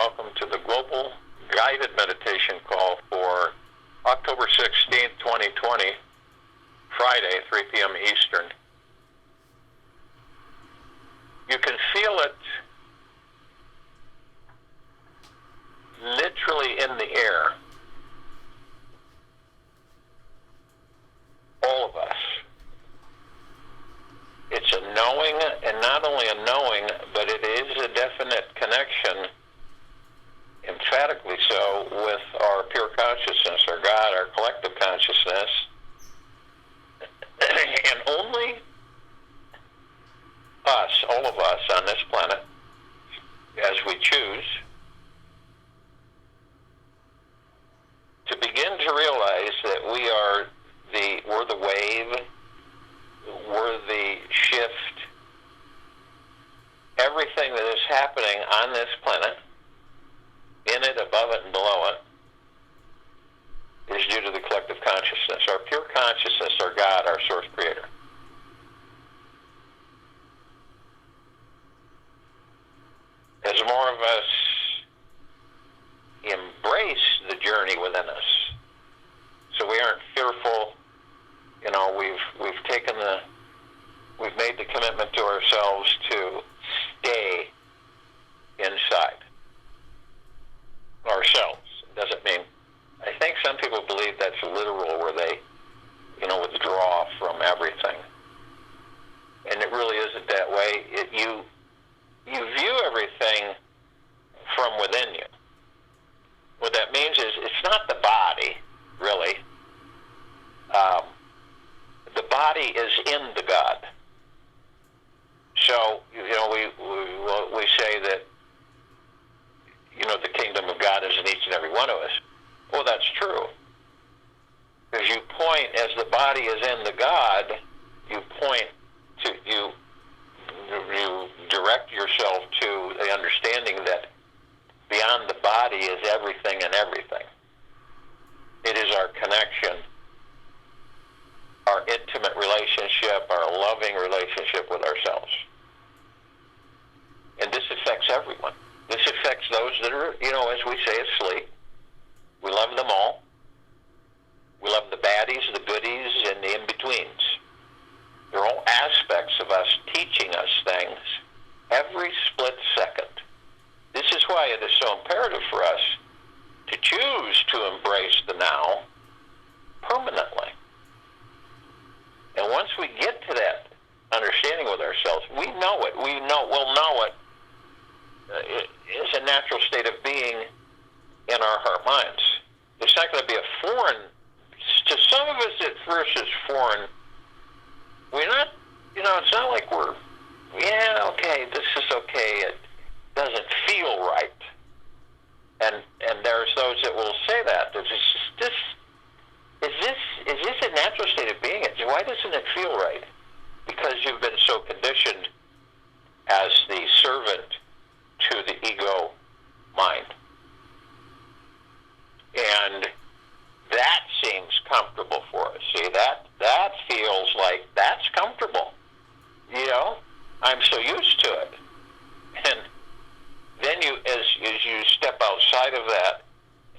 welcome to the Global Guided Meditation Call for October 16th, 2020, Friday, 3 p.m. Eastern. You can feel it literally in the air. All of us. It's a knowing, and not only a knowing, but it is a definite connection, emphatically so, with our pure consciousness, our God, our collective consciousness. And only us, all of us on this planet, as we choose, to begin to realize that we're the wave, we're the shift. Everything that is happening on this planet, in it, above it, and below it, is due to the collective consciousness, our pure consciousness, our God, our source creator. As more of us embrace the journey within us, so we aren't fearful, we've made the commitment to ourselves to stay inside ourselves. It doesn't mean, I think some people believe that's literal, where they, withdraw from everything. And it really isn't that way. You view everything from within you. What that means is it's not the body, really. The body is in the God. So, we say that, the kingdom of God is in each and every one of us. Well, that's true. Because you point, as the body is in the God, you point to, you direct yourself to the understanding that beyond the body is everything and everything. It is our connection, our intimate relationship, our loving relationship with ourselves. And this affects everyone. This affects those that are, as we say, asleep. We love them all. We love the baddies, the goodies, and the in-betweens. They're all aspects of us teaching us things every split second. This is why it is so imperative for us to choose to embrace the now permanently. And once we get to that understanding with ourselves, we know it. We'll know it. It's a natural state of being in our heart minds. It's not going to be a foreign, to some of us at first it's foreign. We're not, it's not like we're, okay, this is okay, it doesn't feel right. And there's those that will say that. Is this a natural state of being? Why doesn't it feel right? Because you've been so conditioned as the servant to the ego mind. And that seems comfortable for us. See, that feels like that's comfortable. I'm so used to it. And then as you step outside of that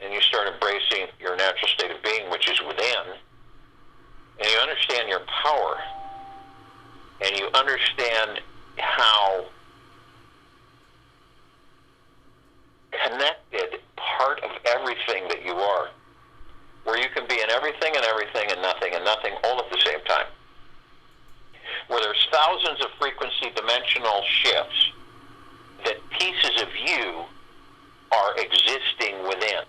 and you start embracing your natural state of being, which is within, and you understand your power, and you understand how connected part of everything that you are, where you can be in everything and everything and nothing all at the same time, where there's thousands of frequency dimensional shifts that pieces of you are existing within.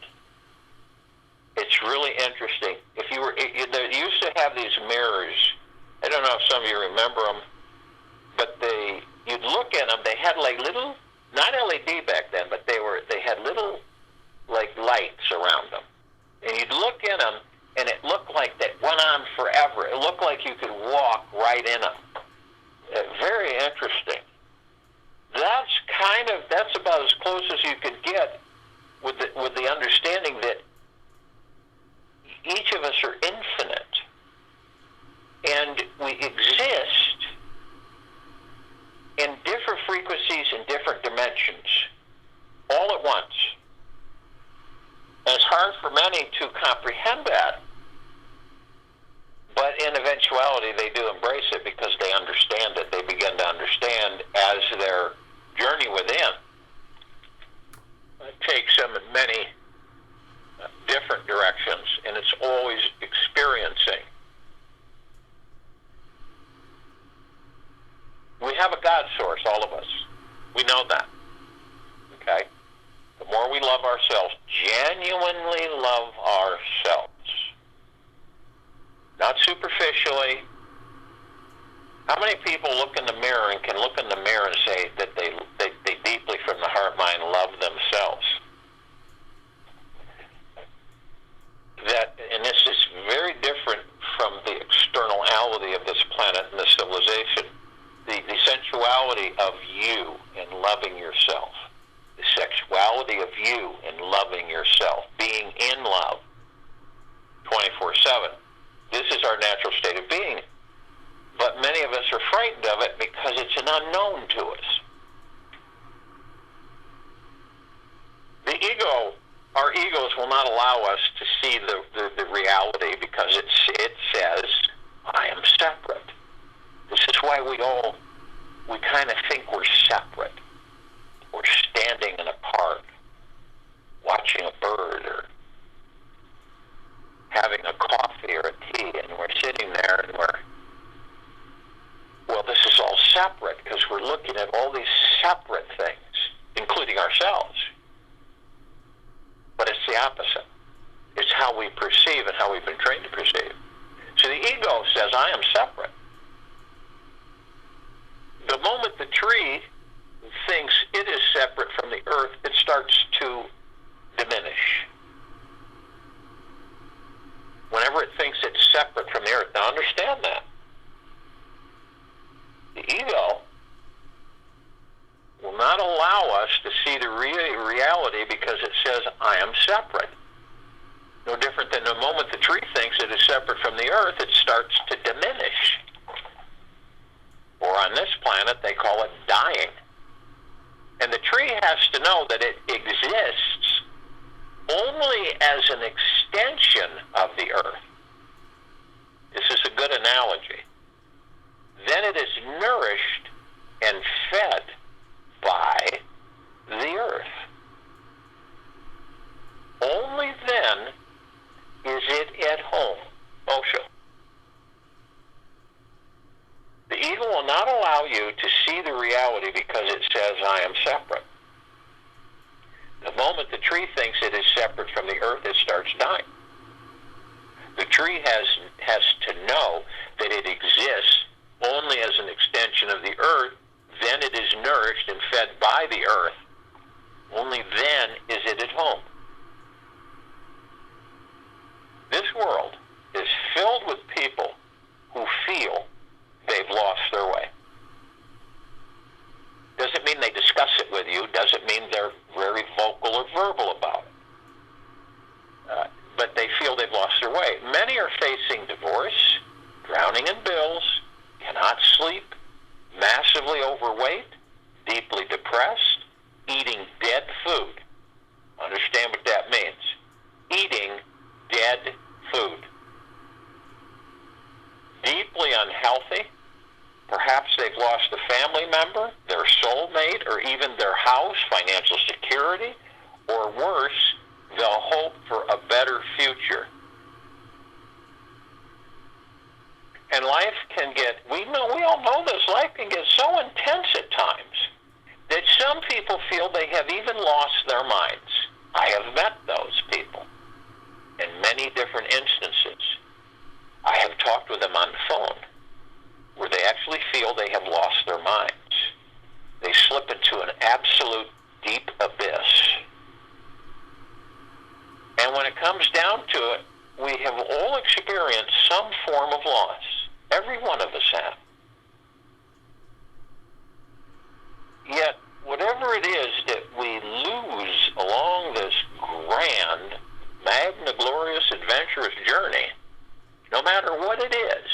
It's really interesting. They used to have these mirrors. I don't know if some of you remember them, but you'd look at them. They had like little, not LED back then, but they had little like lights around them. And you'd look in them, and it looked like that went on forever. It looked like you could walk right in them. Very interesting. That's about as close as you could get with the understanding that each of us are infinite, and we exist in different frequencies and different dimensions all at once. love ourselves, genuinely love ourselves, not superficially. How many people look in the mirror and can look in the mirror and say that they deeply from the heart mind love themselves? And this is very different from the externality of this planet and this civilization. The sensuality of you in loving yourself. The sexuality of you in loving yourself. Being in love 24/7. This is our natural state of being. But many of us are frightened of it because it's an unknown to us. The ego, our egos will not allow us to see the reality because it says, I am separate. This is why we kind of think we're separate. We're standing in a park, watching a bird or having a coffee or a tea, and we're sitting there and well, this is all separate because we're looking at all these separate things, including ourselves. But it's the opposite. It's how we perceive and how we've been trained to perceive. So the ego says, I am separate. The moment the tree thinks it is separate from the earth, it starts to diminish. Whenever it thinks it's separate from the earth. Now understand that. The ego will not allow us to see the reality because it says, I am separate. No different than the moment the tree thinks it is separate from the earth, it starts to diminish. Or on this planet, they call it dying. And the tree has to know that it exists only as an extension of the earth. This is a good analogy. Then it is nourished and fed by the earth. Only then is it at home. Osho. The ego will not allow you to see the reality because it says, I am separate. The moment the tree thinks it is separate from the earth, it starts dying. The tree has to know that it exists only as an extension of the earth. Then it is nourished and fed by the earth. Only then is it at home. This world is filled with people who feel they've lost their way. Doesn't mean they discuss it with you. Doesn't mean they're very vocal or verbal about it. But they feel they've lost their way. Many are facing divorce, drowning in bills, cannot sleep, massively overweight, deeply depressed, eating dead food. Understand what that means. Eating dead food. Deeply unhealthy. Perhaps they've lost a family member, their soulmate, or even their house, financial security, or worse, the hope for a better future. And life can get, we all know this, life can get so intense at times that some people feel they have even lost their minds. I have met those people in many different instances. I have talked with them on the phone where they actually feel they have lost their minds. They slip into an absolute deep abyss. And when it comes down to it, we have all experienced some form of loss. Every one of us have. Yet, whatever it is that we lose along this grand, magna, glorious, adventurous journey, no matter what it is,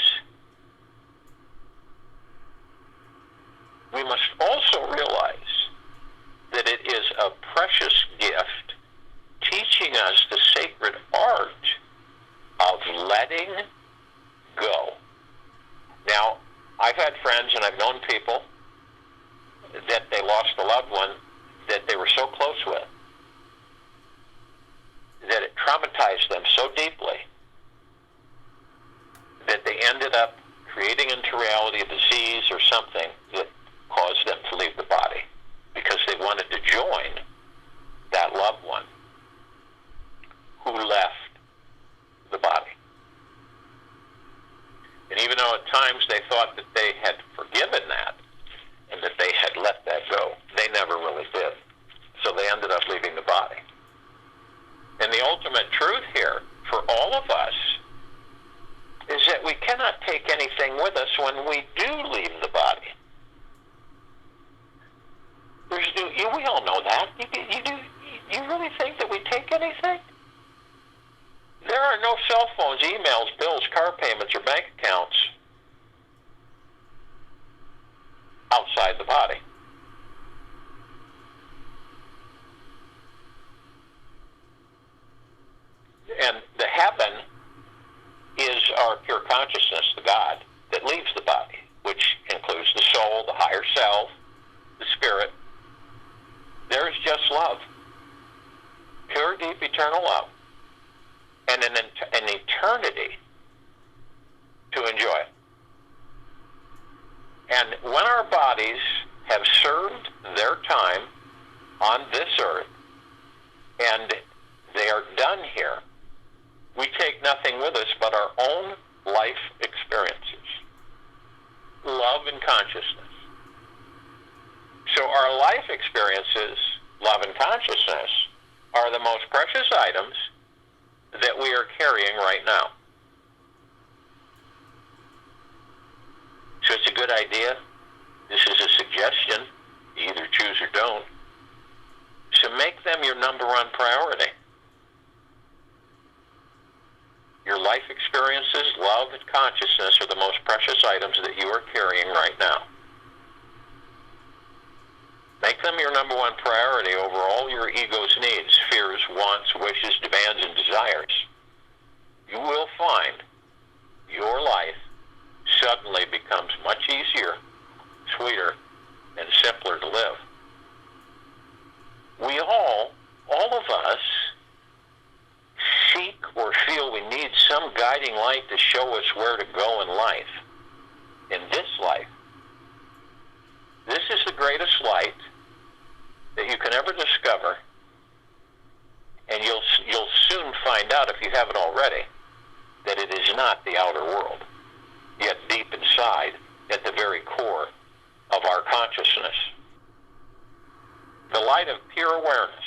we must also realize that it is a precious gift teaching us the sacred art of letting go. Now, I've had friends and I've known people that they lost a loved one the body. And the ultimate truth here for all of us is that we cannot take anything with us when we do leave the body. We all know that. You really think that we take anything? There are no cell phones, emails, bills, car payments, or bank accounts outside the body. And the heaven is our pure consciousness, the God, that leaves the body, which includes the soul, the higher self, the spirit. There is just love. Pure, deep, eternal love. And an eternity to enjoy. And when our bodies have served their time on this earth, and they are done here, we take nothing with us but our own life experiences, love and consciousness. So our life experiences, love and consciousness, are the most precious items that we are carrying right now. So it's a good idea. This is a suggestion. You either choose or don't. So make them your number one priority. Your life experiences, love, and consciousness are the most precious items that you are carrying right now. Make them your number one priority over all your ego's needs, fears, wants, wishes, demands, and desires. You will find your life suddenly becomes much easier, sweeter, and simpler to live. We all of us, seek or feel we need some guiding light to show us where to go in life. In this life, this is the greatest light that you can ever discover, and you'll soon find out, if you haven't already, that it is not the outer world, yet deep inside, at the very core of our consciousness. The light of pure awareness.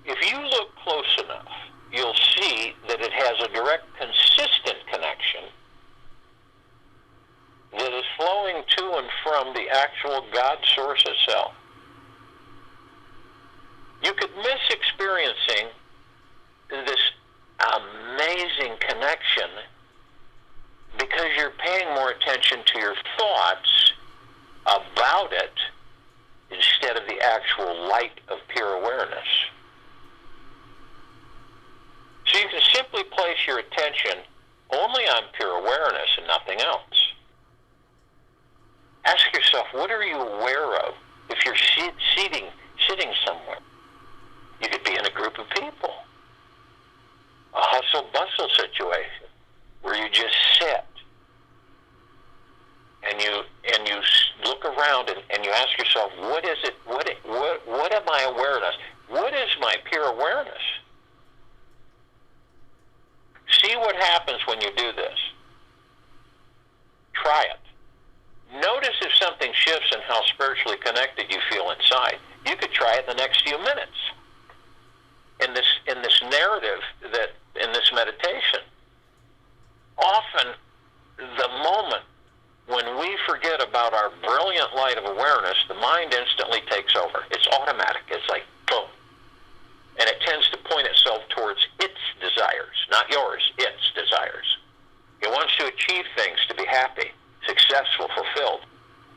If you look close enough, you'll see that it has a direct, consistent connection that is flowing to and from the actual God source itself. You could miss experiencing this amazing connection because you're paying more attention to your thoughts about it instead of the actual light of pure awareness. So you can simply place your attention only on pure awareness and nothing else. Ask yourself, what are you aware of if you're sitting somewhere? You could be in a group of people. A hustle-bustle situation where you just sit and you look around and you ask yourself, what is it? What am I aware of? What is my pure awareness? See what happens when you do this. Try it. Notice if something shifts in how spiritually connected you feel inside. You could try it in the next few minutes. In this narrative, that in this meditation, often the moment when we forget about our brilliant light of awareness, the mind instantly takes over. It's automatic. It's like boom. And it tends to point itself towards its desires, not yours, its desires. It wants to achieve things, to be happy, successful, fulfilled,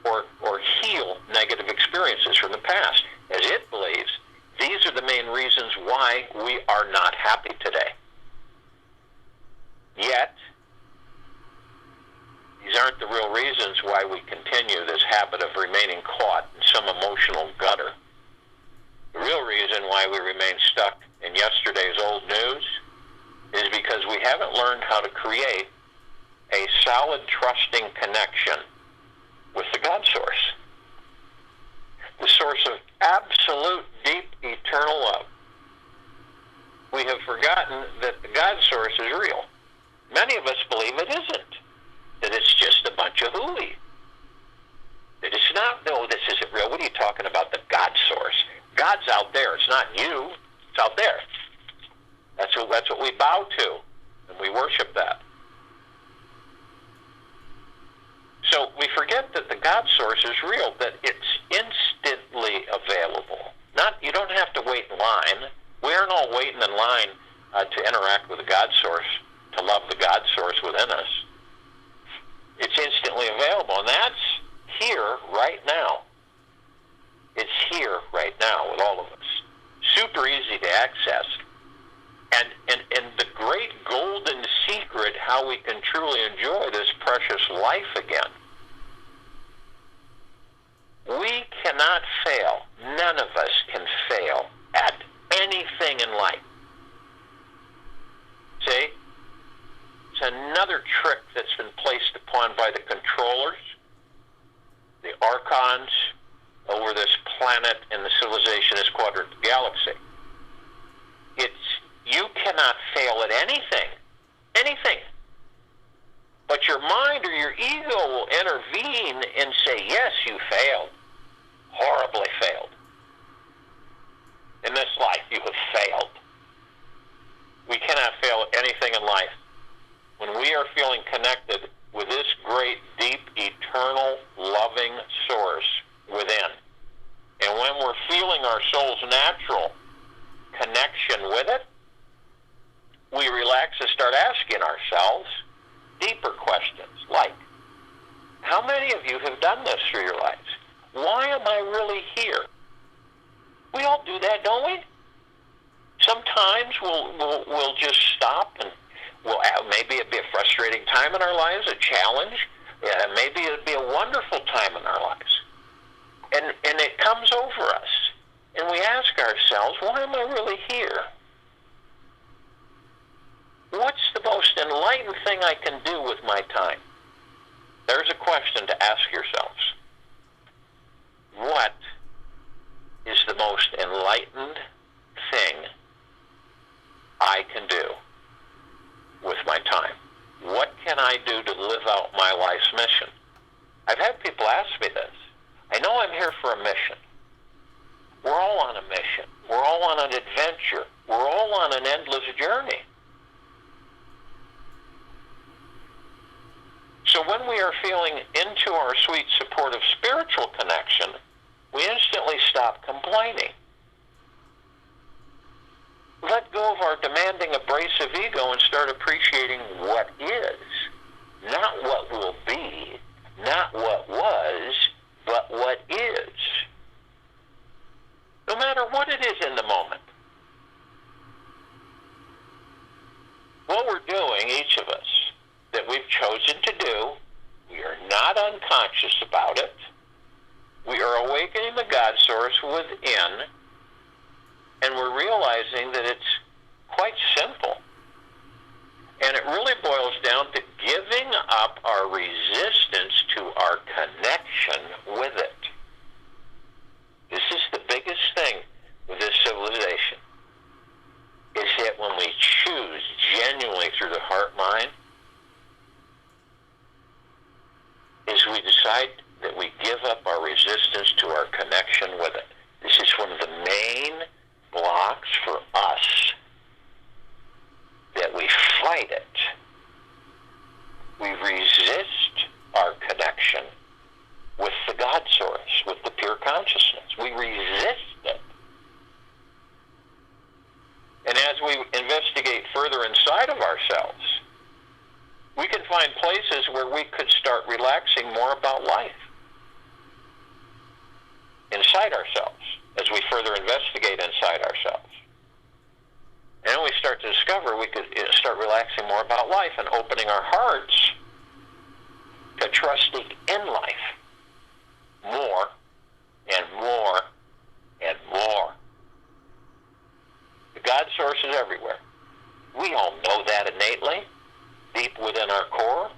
or heal negative experiences from the past, as it believes these are the main reasons why we are not happy today. Yet, these aren't the real reasons why we continue this habit of remaining caught in some emotional gutter. The real reason why we remain stuck in yesterday's old news is because we haven't learned how to create a solid, trusting connection with the God source. The source of absolute, deep, eternal love. We have forgotten that the God source is real. Many of us believe it isn't. That it's just a bunch of hooey. That it's not, no, this isn't real. What are you talking about? The God source. God's out there. It's not you. It's out there. That's what we bow to, and we worship that. So we forget that the God source is real, that it's instantly available. You don't have to wait in line. We aren't all waiting in line to interact with the God source, to love the God source within us. It's instantly available, and that's here right now. It's here right now with all of us. Super easy to access. And the great golden secret how we can truly enjoy this precious life again. We cannot fail. None of us can fail at anything in life. See? It's another trick that's been placed upon by the controllers, the archons, over this planet in the civilizationist quadrant of the galaxy. You cannot fail at anything. Anything. But your mind or your ego will intervene and say, yes, you failed. Horribly failed. In this life, you have failed. We cannot fail at anything in life. When we are feeling connected with this great, deep, eternal, loving source within, and when we're feeling our soul's natural connection with it, we relax and start asking ourselves deeper questions like, how many of you have done this through your lives? Why am I really here? We all do that, don't we? Sometimes we'll just stop, and maybe it'll be a frustrating time in our lives, a challenge. Maybe it'll be a wonderful time in our lives. And it comes over us. And we ask ourselves, why am I really here? What's the most enlightened thing I can do with my time? There's a question to ask yourselves. What is the most enlightened thing I can do with my time? What can I do to live out my life's mission? I've had people ask me this. I know I'm here for a mission. We're all on a mission. We're all on an adventure. We're all on an endless journey. So when we are feeling into our sweet, supportive spiritual connection, we instantly stop complaining. Let go of our demanding, abrasive ego and start appreciating what is. Not what will be, not what was, but what is. No matter what it is in the moment. What we're doing, each of us, that we've chosen to do, we are not unconscious about it. We are awakening the God source within, and we're realizing that it's quite simple. And it really boils down to giving up our resistance to our connection with it. This is the biggest thing with this civilization, is that when we choose genuinely through the heart-mind, is we decide that we give up our resistance to our connection with it. This is one of the main blocks for us, that we fight it. We resist our connection with the God source, with the pure consciousness. We resist it. And as we investigate further inside of ourselves, we can find places where we could start relaxing more about life inside ourselves as we further investigate inside ourselves. And then we start to discover we could start relaxing more about life and opening our hearts to trusting in life more and more and more. The God source is everywhere. We all know that innately, deep within our core.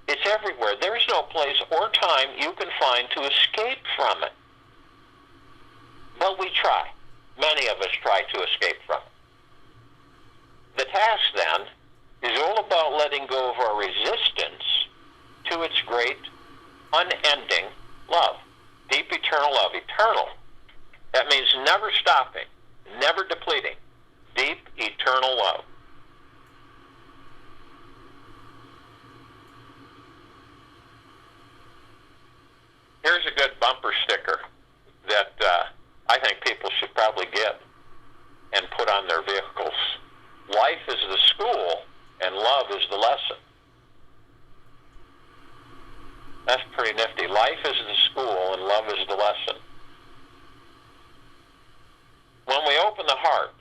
It's everywhere. There is no place or time you can find to escape from it. But we try. Many of us try to escape from it. The task, then, is all about letting go of our resistance to its great, unending love. Deep, eternal love. Eternal That means never stopping, never depleting. Deep, eternal love. Here's a good bumper sticker that I think people should probably get and put on their vehicles. Life is the school, and love is the lesson. That's pretty nifty. Life is the school, and love is the lesson. When we open the heart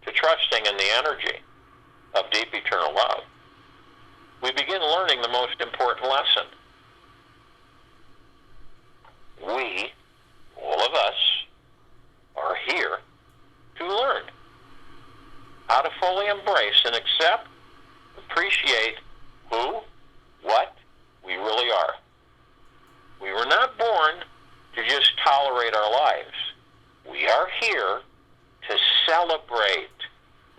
to trusting in the energy of deep eternal love, we begin learning the most important lesson. We, all of us, are here to learn how to fully embrace and accept, appreciate who, what we really are. We were not born to just tolerate our lives. We are here to celebrate,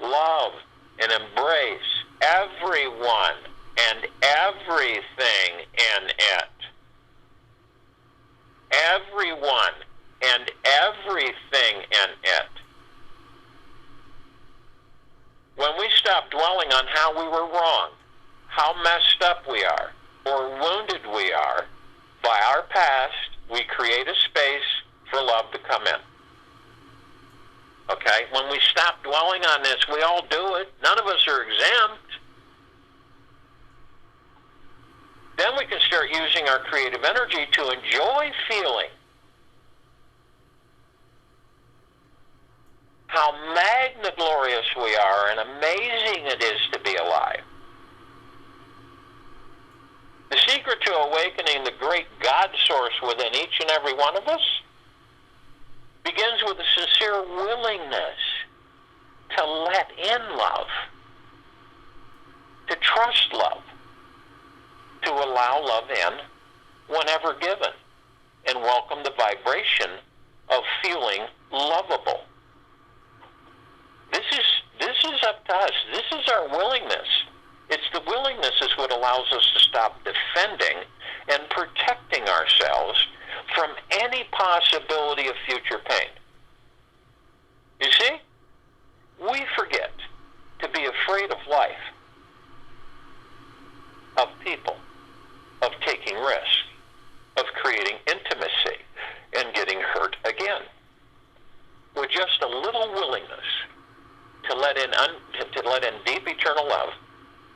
love, and embrace everyone and everything in it. Everyone and everything in it. When we stop dwelling on how we were wrong, how messed up we are, or wounded we are by our past, we create a space for love to come in. Okay? When we stop dwelling on this, we all do it. None of us are exempt. Then we can start using our creative energy to enjoy feeling how magna-glorious we are and amazing it is to be alive. The secret to awakening the great God source within each and every one of us begins with a sincere willingness to let in love, to trust love, to allow love in whenever given, and welcome the vibration of feeling lovable. This is up to us. This is our willingness. It's the willingness is what allows us to stop defending and protecting ourselves from any possibility of future pain. You see, we forget to be afraid of life, of people, of taking risks, of creating intimacy, and getting hurt again. With just a little willingness to let in deep eternal love,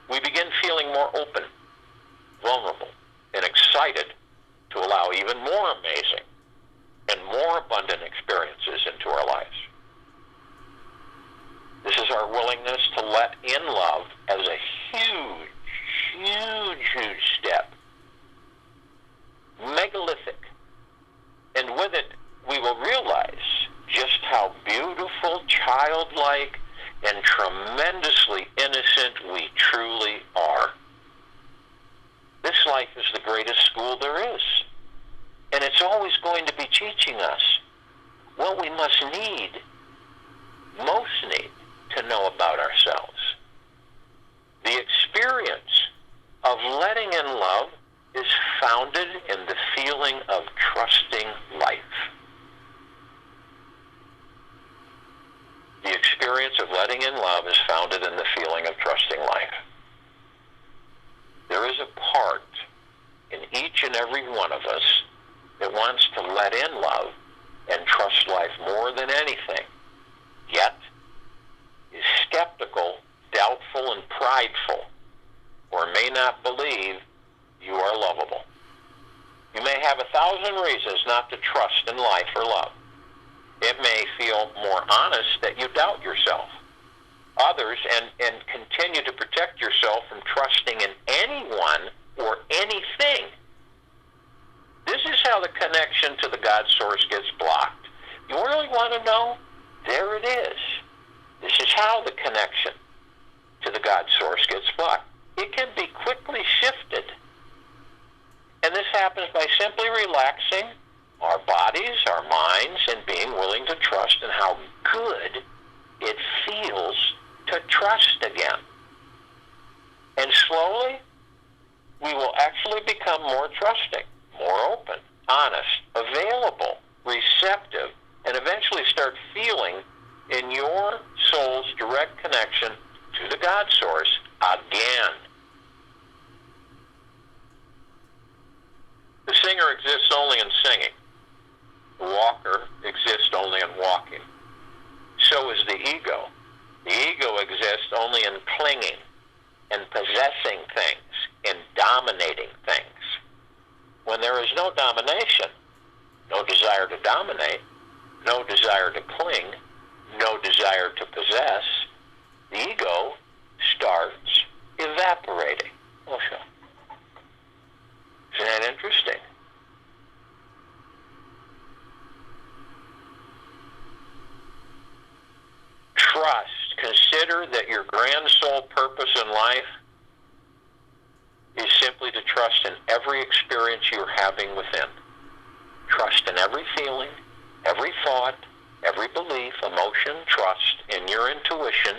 we begin feeling more open, vulnerable, and excited to allow even more amazing and more abundant experiences into our lives. This is our willingness to let in love as a huge step. Megalithic. And with it, we will realize just how beautiful, childlike, and tremendously innocent we truly are. This life is the greatest school there is. And it's always going to be teaching us what we most need to know about ourselves. The experience of letting in love is founded in the feeling of trusting life. The experience of letting in love is founded in the feeling of trusting life. There is a part in each and every one of us that wants to let in love and trust life more than anything, yet is skeptical, doubtful, and prideful, or may not believe you are lovable. You may have 1,000 reasons not to trust in life or love. It may feel more honest that you doubt yourself, others, and continue to protect yourself from trusting in anyone or anything. This is how the connection to the God source gets blocked. You really want to know? There it is. This is how the connection to the God source gets blocked. It can be quickly shifted. And this happens by simply relaxing our bodies, our minds, and being willing to trust in how good it feels to trust again. And slowly, we will actually become more trusting, more open, honest, available, receptive, and eventually start feeling in your soul's direct connection to the God Source again. The singer exists only in singing. The walker exists only in walking. So is the ego. The ego exists only in clinging and possessing things and dominating things. When there is no domination, no desire to dominate, no desire to cling, no desire to possess, the ego starts evaporating. Oh, sure. Isn't that interesting? Trust. Consider that your grand soul purpose in life is simply to trust in every experience you're having within. Trust in every feeling, every thought, every belief, emotion, trust in your intuition,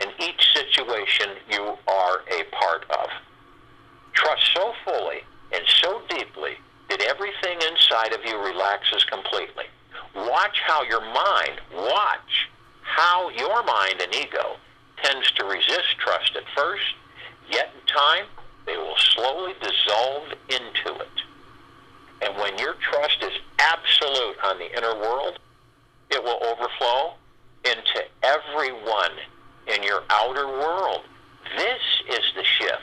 in each situation you are a part of. Trust so fully and so deeply that everything inside of you relaxes completely. Watch how your mind and ego tends to resist trust at first, yet in time they will slowly dissolve into it. And when your trust is absolute on the inner world, it will overflow into everyone in your outer world. This is the shift.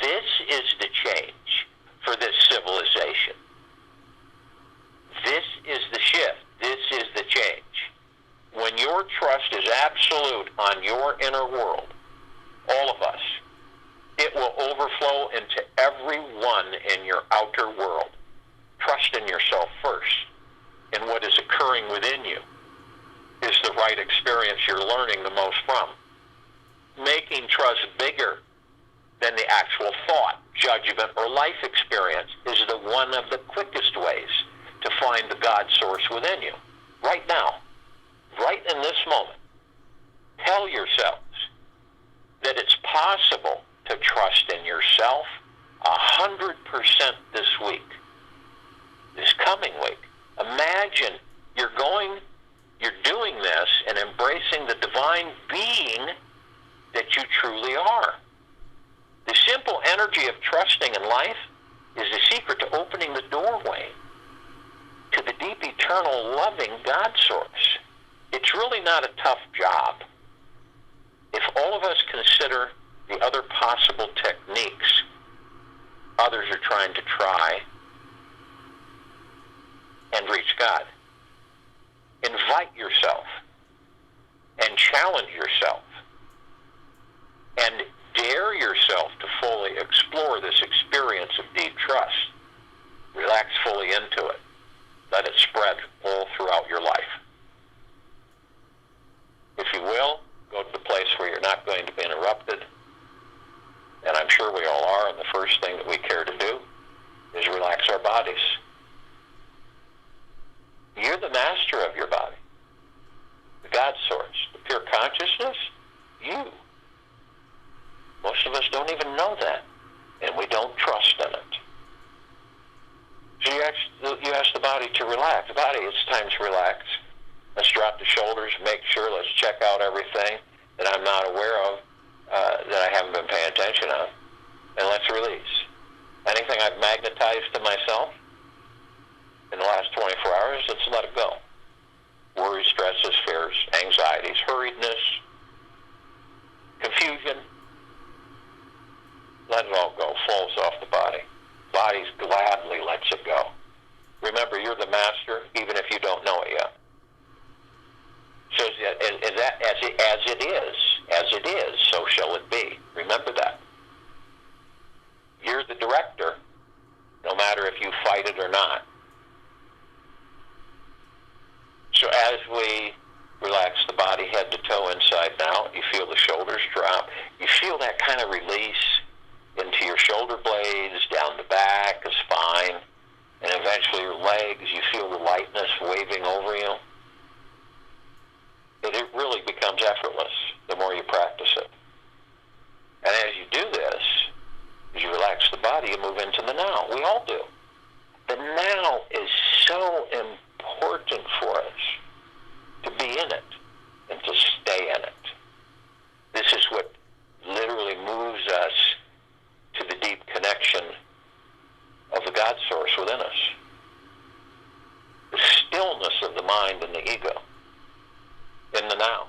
This is the change for this civilization. This is the shift. This is the change. When your trust is absolute on your inner world, all of us, it will overflow into everyone in your outer world. Trust in yourself first, and what is occurring within you is the right experience you're learning the most from. Making trust bigger than the actual thought, judgment, or life experience is the one of the quickest ways to find the God source within you. Right now, right in this moment, tell yourselves that it's possible to trust in yourself 100% this week, this coming week. Imagine you're doing this and embracing the divine being that you truly are. The simple energy of trusting in life is the secret to opening the doorway to the deep, eternal, loving God source. It's really not a tough job. If all of us consider the other possible techniques others are trying to try and reach God, invite yourself and challenge yourself and dare yourself to fully explore this experience of deep trust. Relax fully into it. Let it spread all throughout your life. If you will, go to the place where you're not going to be interrupted, and I'm sure we all are, and the first thing that we care to do is relax our bodies. You're the master of your body. The God source, the pure consciousness, you. Most of us don't even know that, and we don't trust in it. So you ask the body to relax. The body, it's time to relax. Let's drop the shoulders, make sure, let's check out everything that I'm not aware of, that I haven't been paying attention of, and let's release. Anything I've magnetized to myself in the last 24 hours, let's let it go. Worries, stresses, fears, anxieties, hurriedness, confusion, let it all go, falls off the body. Body gladly lets it go. Remember, you're the master, even if you don't know it yet. So as it is, so shall it be. Remember that. You're the director, no matter if you fight it or not. So as we relax the body head to toe inside and out, you feel the shoulders drop. You feel that kind of release into your shoulder blades, down the back, the spine, and eventually your legs. You feel the lightness waving over you. It really becomes effortless the more you practice it. And as you do this, as you relax the body, you move into the now. We all do. The now is so important. important for us to be in it and to stay in it. This is what literally moves us to the deep connection of the God source within us. The stillness of the mind and the ego in the now.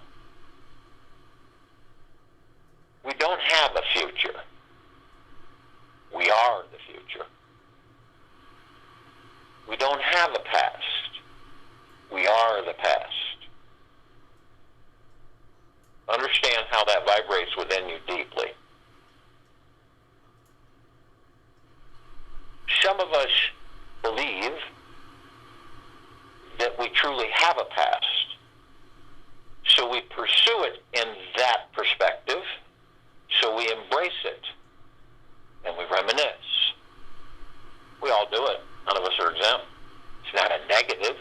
We don't have a future. We are the future. We don't have a past. We are the past. Understand how that vibrates within you deeply. Some of us believe that we truly have a past. So we pursue it in that perspective. So we embrace it. And we reminisce. We all do it. None of us are exempt. It's not a negative.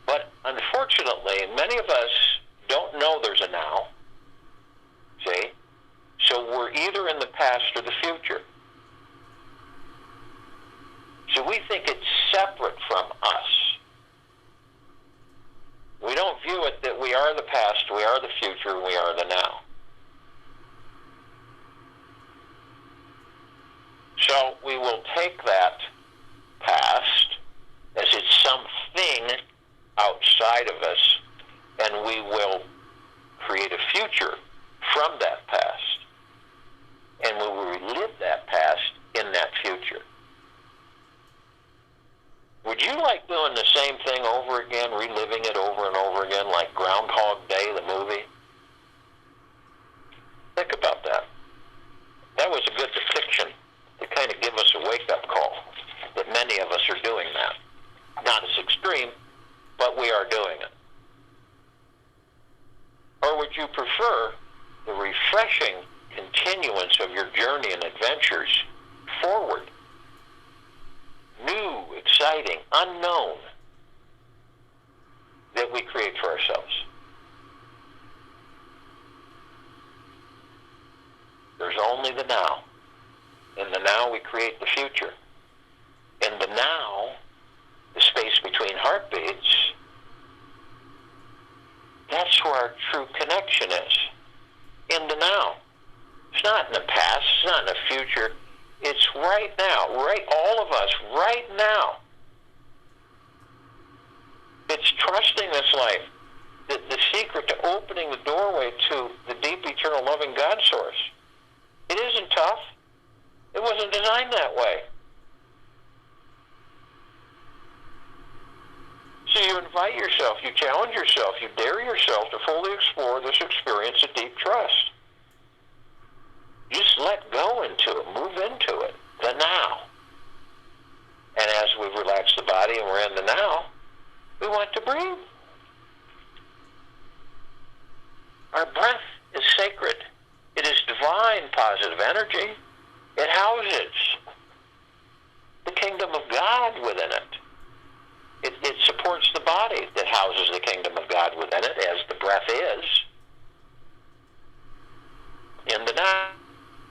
But unfortunately, many of us don't know there's a now. See? So we're either in the past or the future. So we think it's separate from us. We don't view it that we are the past, we are the future, we are the now. So we will take that past as it's something outside of us, and we will create a future from that past. And we will relive that past in that future. Would you like doing the same thing over again, reliving it over and over again, like Groundhog Day, the movie? Think about that. That was a good depiction to kind of give us a wake-up call that many of us are doing that. Not as extreme, but we are doing it. Or would you prefer the refreshing continuance of your journey and adventures forward? New, exciting, unknown, that we create for ourselves. There's only the now. In the now, we create the future. In the now, the space between heartbeats, that's where our true connection is. In the now. It's not in the past. It's not in the future. It's right now. Right, all of us, right now. It's trusting this life. The secret to opening the doorway to the deep, eternal, loving God source. It isn't tough. It wasn't designed that way. So you invite yourself, you challenge yourself, you dare yourself to fully explore this experience of deep trust. Just let go into it, move into it, the now. And as we relax the body and we're in the now, we want to breathe. Our breath is sacred. It is divine positive energy. It houses the kingdom of God within it. It supports the body that houses the kingdom of God within it, as the breath is. In the now,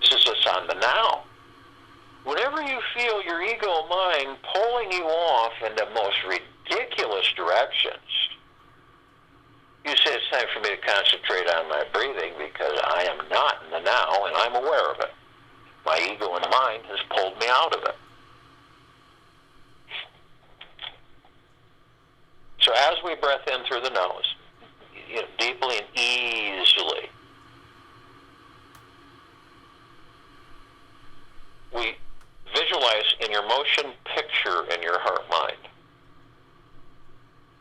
this is us on the now. Whenever you feel your ego mind pulling you off in the most ridiculous directions, you say it's time for me to concentrate on my breathing because I am not in the now and I'm aware of it. My ego and mind has pulled me out of it. So as we breath in through the nose, deeply and easily, we visualize in your motion picture in your heart mind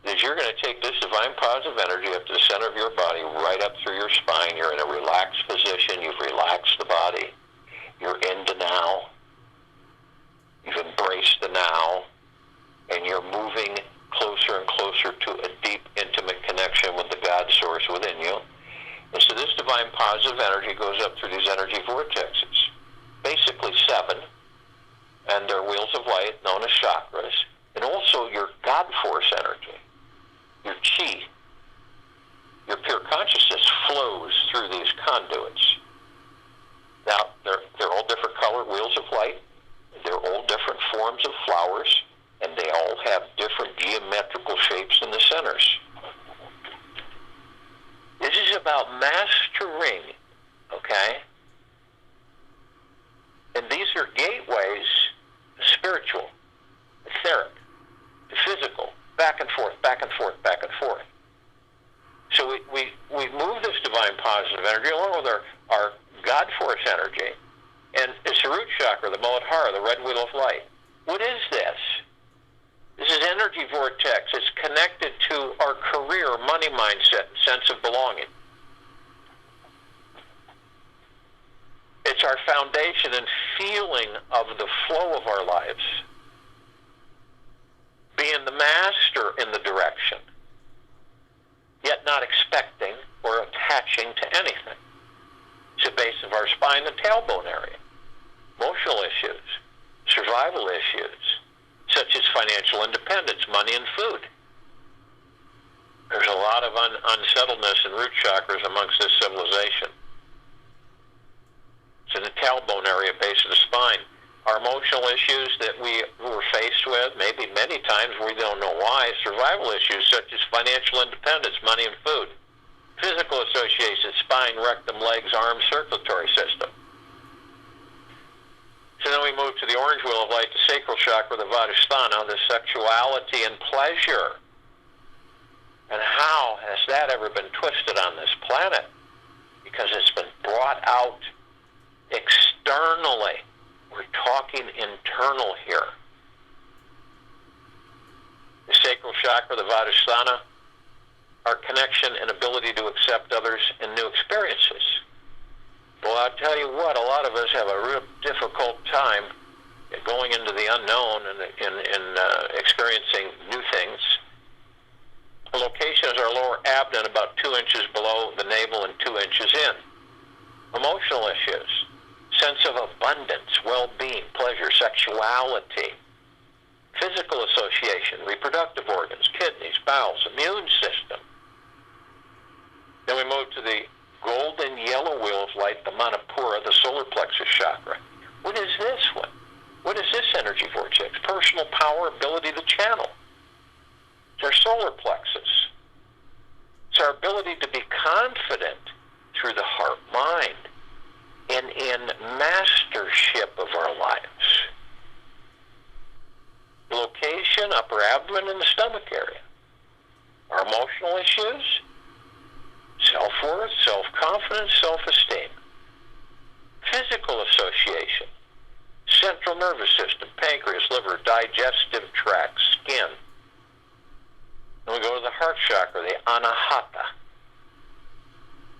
is you're going to take this divine positive energy up to the center of your body, right up through your spine. You're in a relaxed position. You've relaxed the body. You're in the now. You've embraced the now. And you're moving closer and closer to a deep, intimate connection with the God source within you. And so this divine positive energy goes up through these energy vortexes. Basically 7. And they're wheels of light known as chakras. And also your God force energy. Your chi. Your pure consciousness flows through these conduits. Now, they're all different colored wheels of light. They're all different forms of flowers. And they all have different geometric centers. This is about mastering, okay? And these are gateways, spiritual, etheric, physical, back and forth, back and forth, back and forth. So we move this divine positive energy along with our God force energy. And it's the root chakra, the Muladhara, the red wheel of light. What is this? This is energy vortex. It's connected to our career, money mindset, and sense of belonging. It's our foundation and feeling of the flow of our lives. Being the master in the direction, yet not expecting or attaching to anything. It's the base of our spine, the tailbone area. Emotional issues, survival issues, such as financial independence, money and food. There's a lot of unsettledness in root chakras amongst this civilization. It's in the tailbone area, base of the spine. Our emotional issues that we were faced with, maybe many times we don't know why, survival issues such as financial independence, money and food. Physical associations, spine, rectum, legs, arms, circulatory system. So then we move to the orange wheel of light, the sacral chakra, the Vadhisthana, the sexuality and pleasure. And how has that ever been twisted on this planet? Because it's been brought out externally. We're talking internal here. The sacral chakra, the Vadhisthana, our connection and ability to accept others and new experiences. Well, I'll tell you what, a lot of us have a real difficult time going into the unknown and experiencing new things. The location is our lower abdomen, about 2 inches below the navel and 2 inches in. Emotional issues, sense of abundance, well-being, pleasure, sexuality, physical association, reproductive organs, kidneys, bowels, immune system. Then we move to the golden yellow wheel of light, the Manipura, the solar plexus chakra. What is this one? What is this energy vortex? Personal power, ability to channel. It's our solar plexus. It's our ability to be confident through the heart-mind and in mastership of our lives. The location, upper abdomen, and the stomach area. Our emotional issues, self-worth, self-confidence, self-esteem. Physical association, central nervous system, pancreas, liver, digestive tract, skin. Then we go to the heart chakra, the Anahata,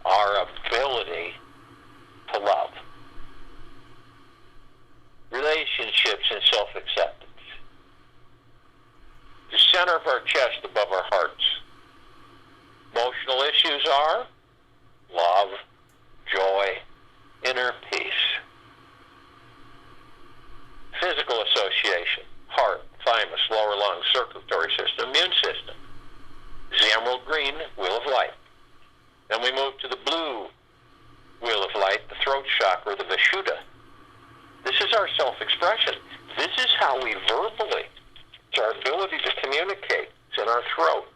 our ability to love. Relationships and self-acceptance. The center of our chest above our hearts. Emotional issues are love, joy, inner peace. Physical association, heart, thymus, lower lungs, circulatory system, immune system. This is the emerald green wheel of light. Then we move to the blue wheel of light, the throat chakra, the Vishuddha. This is our self-expression. This is how we verbally, it's our ability to communicate. It's in our throat.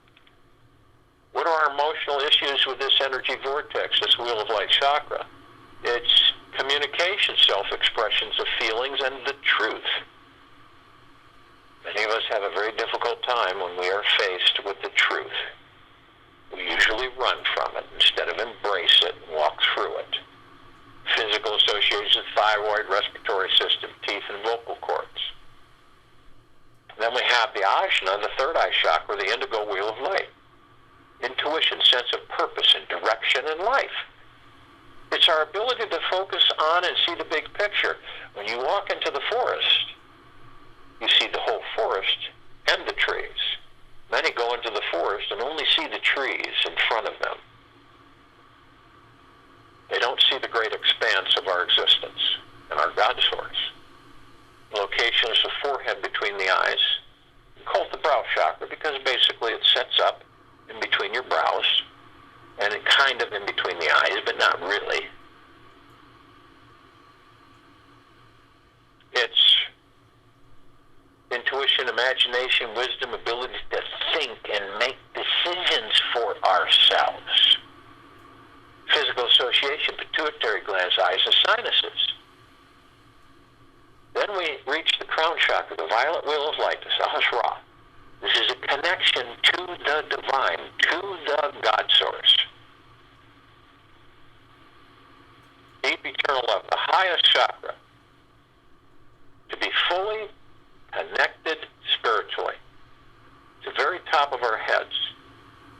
What are our emotional issues with this energy vortex, this wheel of light chakra? It's communication, self-expressions of feelings, and the truth. Many of us have a very difficult time when we are faced with the truth. We usually run from it instead of embrace it and walk through it. Physical associations, thyroid, respiratory system, teeth, and vocal cords. Then we have the Ajna, the third eye chakra, the indigo wheel of light. Intuition, sense of purpose and direction in life. It's our ability to focus on and see the big picture. When you walk into the forest, you see the whole forest and the trees. Many go into the forest and only see the trees in front of them. They don't see the great expanse of our existence and our God source. The location is the forehead between the eyes. We call it the brow chakra because basically it sets up in between your brows and it kind of in between the eyes, but not really. It's intuition, imagination, wisdom, ability to think and make decisions chakra, the violet wheel of light, the Sahasrara. This is a connection to the divine, to the God source. Deep eternal love, the highest chakra, to be fully connected spiritually. To the very top of our heads.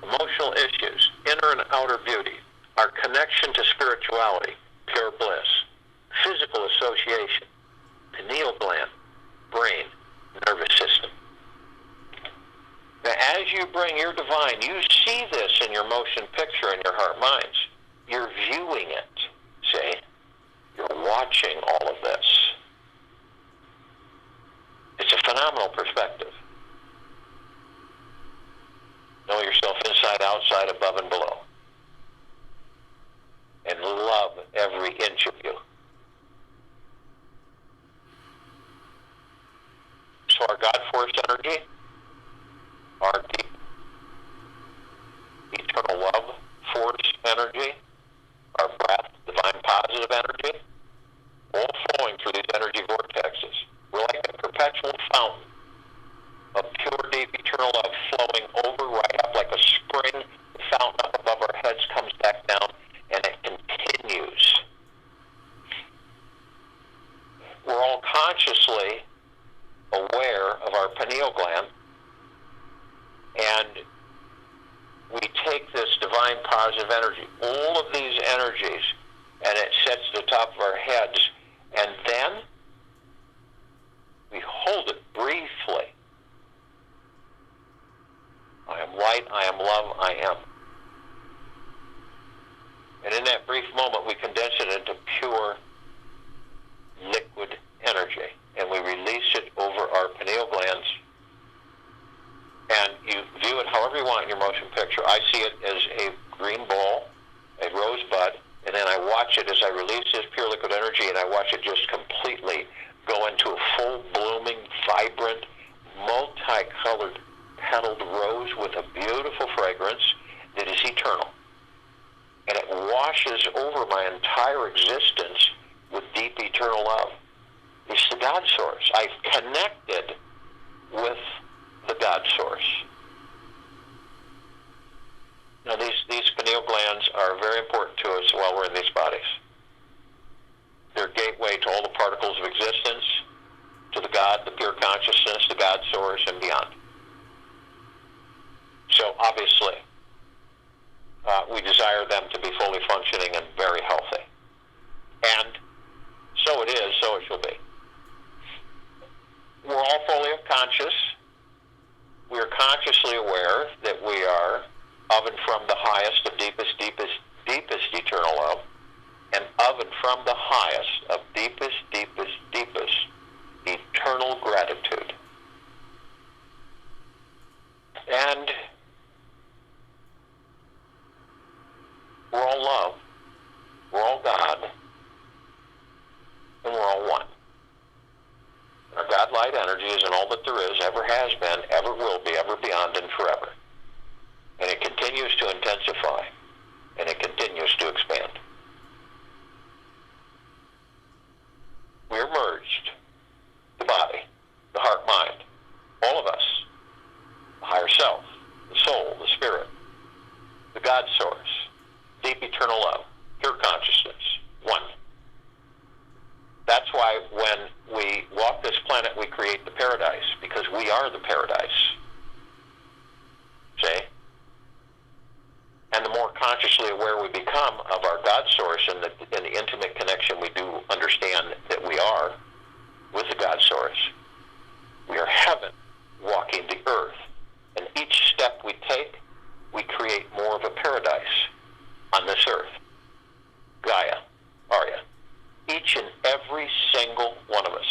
Emotional issues, inner and outer beauty, our connection to spirituality, pure bliss, physical association, pineal gland, brain, nervous system. Now, as you bring your divine, you see this in your motion picture in your heart minds. You're viewing it, see? You're watching all of this. It's a phenomenal perspective. Know yourself inside, outside, above, and below. And love every inch of you. So our God force energy, our deep eternal love force energy, our breath, divine positive energy, all flowing through these energy vortexes. We're like a perpetual fountain of pure, deep, eternal love flowing over, right up like a spring. The fountain up above our heads comes back down, and it continues. We're all consciously aware of our pineal gland, and we take this divine positive energy, all of these energies, and it sets to the top of our heads, and then we hold it briefly. I am light, I am love, I am. And in that brief moment, we condense it into pure liquid energy, and we release it over our pineal glands. And you view it however you want in your motion picture. I see it as a green ball, a rosebud, and then I watch it as I release this pure liquid energy, and I watch it just completely go into a full blooming, vibrant, multicolored petaled rose with a beautiful fragrance that is eternal. And it washes over my entire existence with deep eternal love. It's the God source. I've connected with the God source. Now these pineal glands are very important to us while we're in these bodies. They're a gateway to all the particles of existence, to the God, the pure consciousness, the God source, and beyond. So obviously, we desire them to be fully functioning and very healthy. And so it is, so it shall be. We're all fully conscious. We are consciously aware that we are of and from the highest of deepest eternal love, and of and from the highest of deepest eternal gratitude. And we're all love, we're all God, and we're all one. Our God light energy is in all that there is, ever has been, ever will be, ever beyond, and forever. And it continues to intensify, and it continues to expand. We are merged, the body, the heart, mind, all of us, the higher self, the soul, the spirit, the God source, deep eternal love, pure consciousness, one. That's why when we walk this planet, we create the paradise, because we are the paradise. See? And the more consciously aware we become of our God source and the intimate connection we do understand that we are with the God source, we are heaven walking the earth. And each step we take, we create more of a paradise on this earth. Gaia, Arya. Each and every single one of us.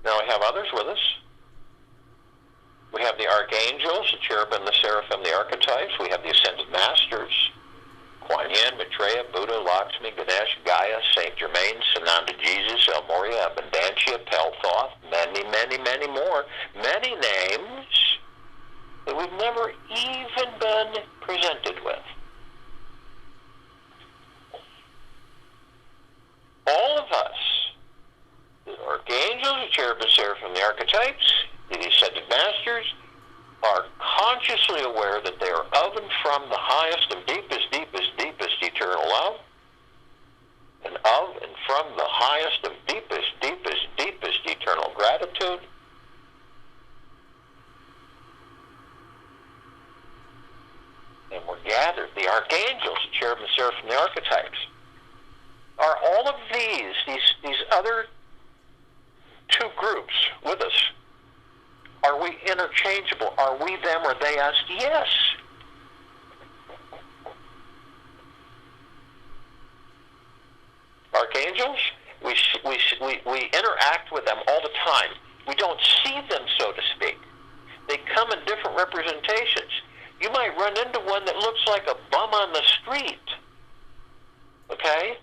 Now we have others with us. We have the archangels, the cherubim, the seraphim, the archetypes. We have the ascended masters, Kuan Yin, Maitreya, Buddha, Lakshmi, Ganesh, Gaia, Saint Germain, Sananda Jesus, El Moria, Abundantia, Pelthoth, many more. Many names that we've never even been presented with. All of us, the archangels, the cherubim, seraphim, the archetypes, the ascended masters, are consciously aware that they are of and from the highest and deepest, deepest, deepest eternal love, and of and from the highest of deepest, deepest, deepest eternal gratitude. And we're gathered, the archangels, the cherubim, seraphim, the archetypes. Are all of these other two groups with us, are we interchangeable? Are we them or they us? Yes. Archangels, we interact with them all the time. We don't see them, so to speak. They come in different representations. You might run into one that looks like a bum on the street. Okay?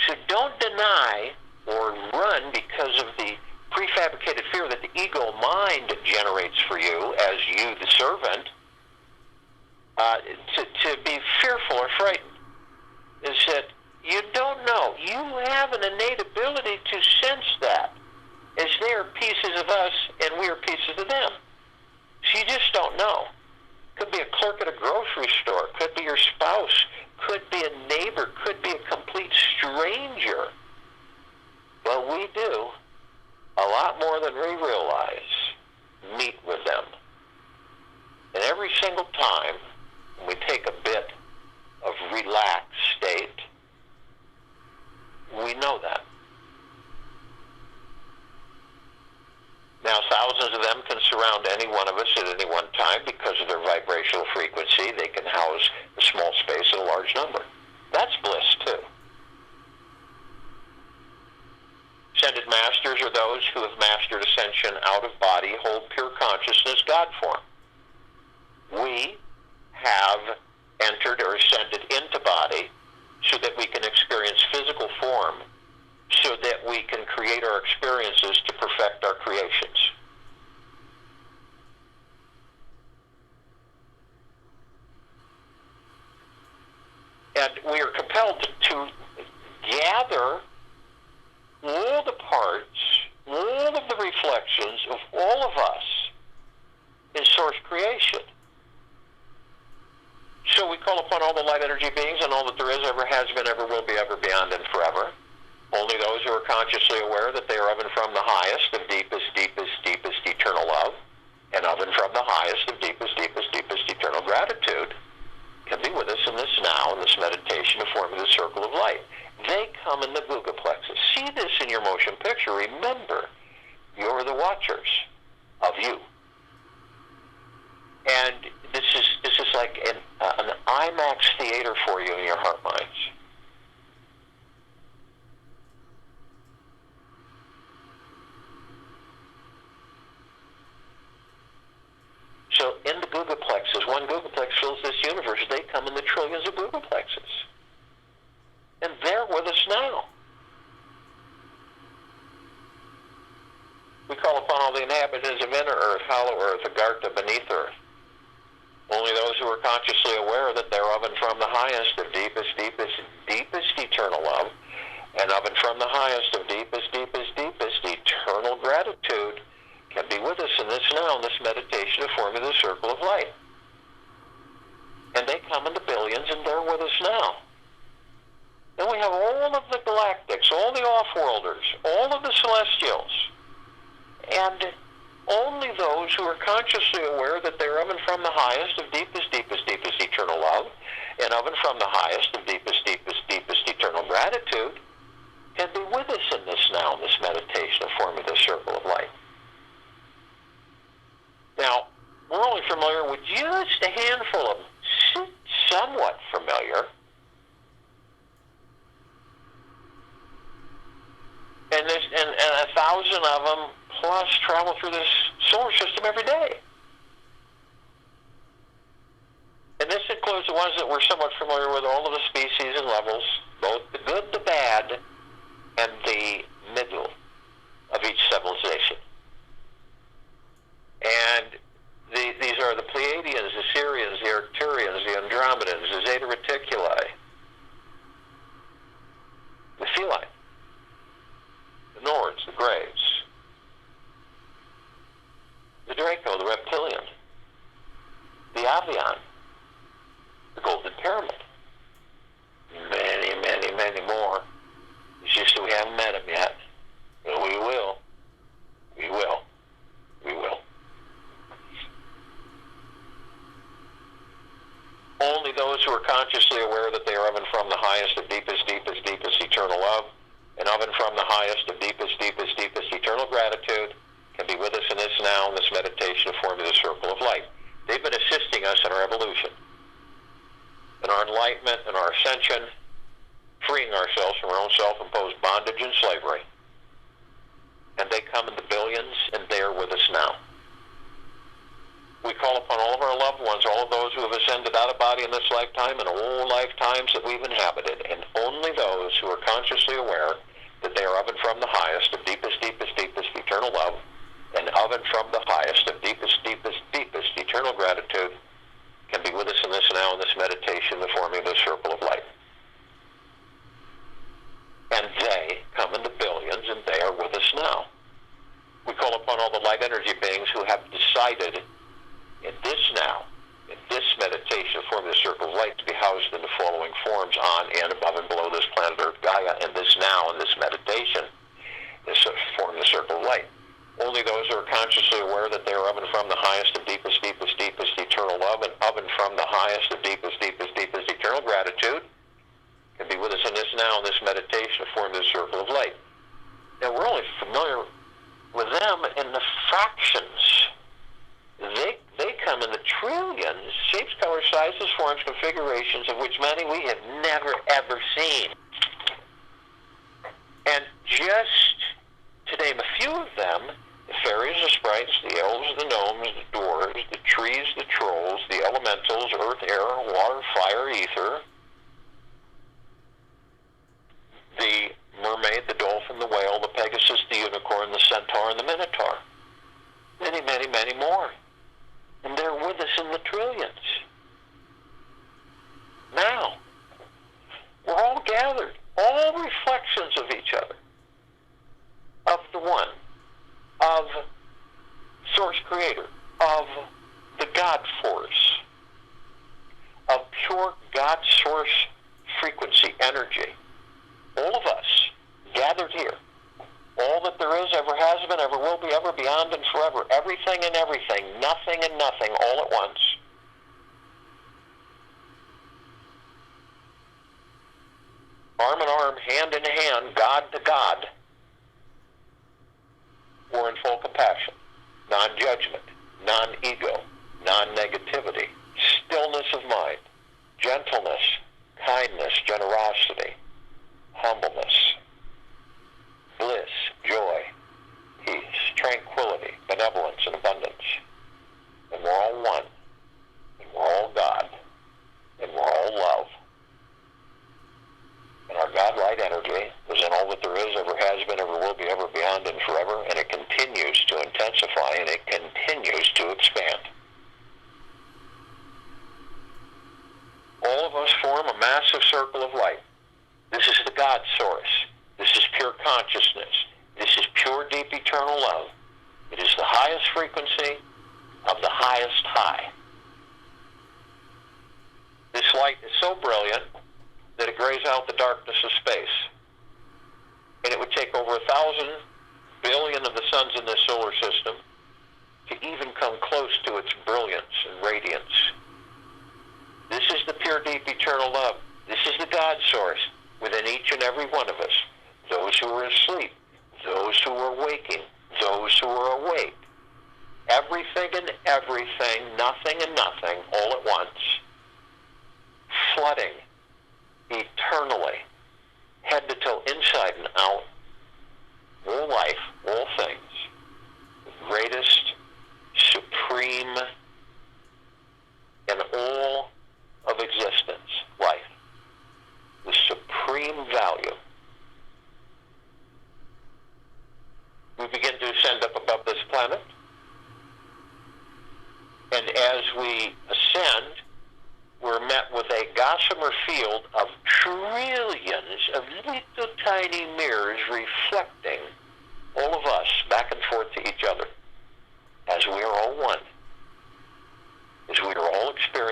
So don't deny or run because of the prefabricated fear that the ego mind generates for you as you, the servant, to be fearful or frightened. Is that you don't know. You have an innate ability to sense that, as they are pieces of us and we are pieces of them. So you just don't know. Could be a clerk at a grocery store, could be your spouse, could be a neighbor, could be a complete stranger. But we do, a lot more than we realize, meet with them. And every single time we take a bit of relaxed state, we know that. Now, thousands of them can surround any one of us at any one time because of their vibrational frequency. They can house a small space in a large number. That's bliss, too. Ascended masters are those who have mastered ascension out of body, hold pure consciousness, God form. We have entered or ascended into body so that we can experience physical form, so that we can create our experiences to perfect our creations. And we are compelled to gather all the parts, all of the reflections of all of us in source creation. So we call upon all the light energy beings and all that there is, ever has been, ever will be, ever beyond, and forever. Only those who are consciously aware that they are of and from the highest of deepest, deepest, deepest eternal love, and of and from the highest of deepest, deepest, deepest eternal gratitude, can be with us in this now, in this meditation, to form the circle of light. They come in the Guga plexus. See this in your motion picture. Remember, you're the watchers of you. And this is like an IMAX theater for you in your heart minds. So in the Guga plexus, one Guga plex fills this universe. They come in the trillions of Guga plexus. And they're with us now. We call upon all the inhabitants of inner earth, hollow earth, Agartha, beneath earth. Only those who are consciously aware that they're of and from the highest of deepest, deepest, deepest eternal love, and of and from the highest of deepest, deepest, deepest eternal gratitude, can be with us in this now, in this meditation of forming the circle of light. And they come in the billions, and they're with us now. Then we have all of the galactics, all the off-worlders, all of the celestials, and only those who are consciously aware that they're of and from the highest of deepest, deepest, deepest eternal love, and of and from the highest of deepest, deepest, deepest eternal gratitude, can be with us in this now, in this meditation of forming the circle of light. Now, we're only familiar with just a handful of them, somewhat familiar. And 1,000 of them plus travel through this solar system every day. And this includes the ones that we're somewhat familiar with, all of the species and levels, both the good, the bad, and the middle of each civilization. And these are the Pleiadians, the Sirians, the Arcturians, the Andromedans, the Zeta Reticuli, the feline. Avion, the Golden Pyramid. Many, many, many more. It's just that we haven't met them yet. But we will. We will. We will. Only those who are consciously aware that they are of and from the highest of deepest, deepest, deepest eternal love, and of and from the highest of deepest, deepest, deepest eternal gratitude can be with us in this now, in this meditation of forming the circle of light. They've been assisting us in our evolution, in our enlightenment, in our ascension, freeing ourselves from our own self-imposed bondage and slavery. And they come in the billions, and they are with us now. We call upon all of our loved ones, all of those who have ascended out of body in this lifetime and all lifetimes that we've inhabited, and only those who are consciously aware that they are of and from the highest of deepest, deepest, deepest eternal love, and of and from the highest of deepest, deepest, deepest eternal gratitude can be with us in this now, in this meditation, the forming of the circle of light. And they come in the billions, and they are with us now. We call upon all the light energy beings who have decided in this now, in this meditation, forming the circle of light, to be housed in the following forms on and above and below this planet Earth Gaia, and this now, in this meditation, this form the circle of light. Only those who are consciously aware that they are of and from the highest of deepest, deepest, deepest eternal love, and of and from the highest of deepest, deepest, deepest eternal gratitude can be with us in this now, in this meditation, to form this circle of light. Now, we're only familiar with them in the fractions. They come in the trillions, shapes, colors, sizes, forms, configurations, of which many we have never, ever seen. And just to name a few of them, the fairies, the sprites, the elves, the gnomes, the dwarves, the trees, the trolls, the elementals, earth, air, water, fire, ether, the mermaid, the dolphin, the whale, the pegasus, the unicorn, the centaur, and the minotaur. Many, many, many more. And they're with us in the trillions. Now, we're all gathered, all reflections of each other, of the One, of Source Creator, of the God Force, of pure God Source frequency, energy. All of us gathered here. All that there is, ever has been, ever will be, ever beyond and forever. Everything and everything, nothing and nothing, all at once. Arm in arm, hand in hand, God to God. We're in full compassion, non-judgment, non-ego, non-negativity, stillness of mind, gentleness, kindness, generosity, humbleness, bliss, joy, peace, tranquility, benevolence, and abundance. And we're all one. And we're all God. And we're all love. And our God-light energy is in all that there is, ever has been, ever will be, ever beyond and forever, and it continues to intensify, and it continues to expand. All of us form a massive circle of light. This is the God Source. This is pure consciousness. This is pure, deep, eternal love. It is the highest frequency of the highest high. This light is so brilliant that it grays out the darkness of space. And it would take over 1,000 billion of the suns in this solar system to even come close to its brilliance and radiance. This is the pure, deep, eternal love. This is the God Source within each and every one of us. Those who are asleep, those who are waking, those who are awake. Everything and everything, nothing and nothing, all at once, flooding eternally, head to toe, inside and out, all life, all things, the greatest, supreme, in all of existence, life, the supreme value. We begin to ascend up above this planet, and as we ascend, we're met with a gossamer field of trillions of little tiny mirrors reflecting all of us back and forth to each other, as we are all one, as we are all experiencing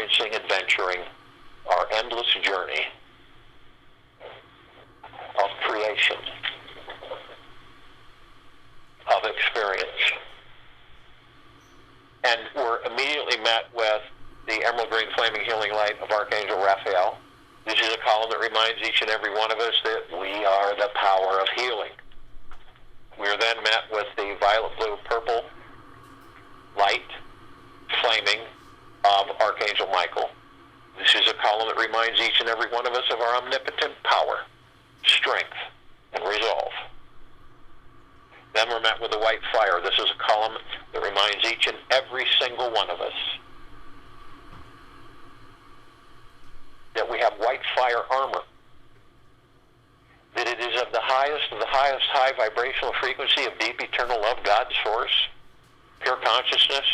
And we're immediately met with the emerald green flaming healing light of Archangel Raphael. This is a column that reminds each and every one of us that we are the power of healing. We are then met with the violet, blue, purple light flaming of Archangel Michael. This is a column that reminds each and every one of us of our omnipotent power, strength, and resolve. Then we're met with the white fire. This is a column that reminds each and every single one of us that we have white fire armor, that it is of the highest high vibrational frequency of deep eternal love, God's source, pure consciousness,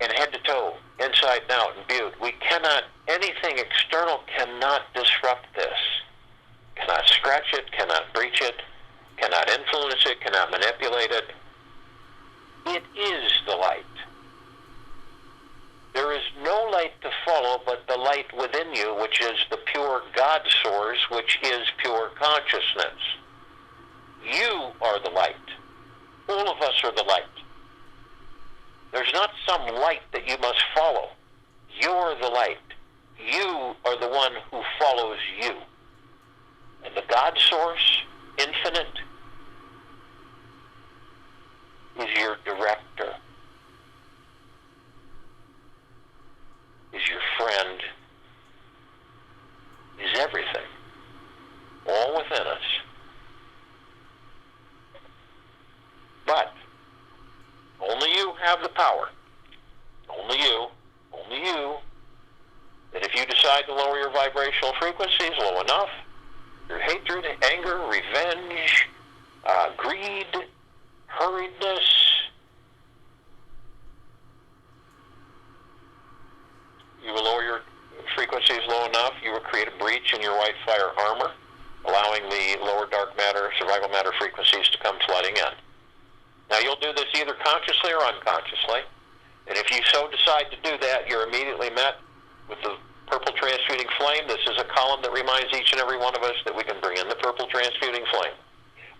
and head to toe, inside and out, imbued. Anything external cannot disrupt this. Cannot scratch it, cannot breach it, cannot influence it, cannot manipulate it. It is the light. There is no light to follow but the light within you, which is the pure God source, which is pure consciousness. You are the light. All of us are the light. There's not some light that you must follow. You're the light. You are the one who follows you. And the God source, infinite, is your director, is your friend, is everything, all within us. But only you have the power, only you, that if you decide to lower your vibrational frequencies low enough, your hatred, anger, revenge, greed, hurriedness, you will lower your frequencies low enough, you will create a breach in your white fire armor, allowing the lower dark matter, survival matter frequencies to come flooding in. Now you'll do this either consciously or unconsciously, and if you so decide to do that, you're immediately met with the purple transmuting flame. This is a column that reminds each and every one of us that we can bring in the purple transmuting flame.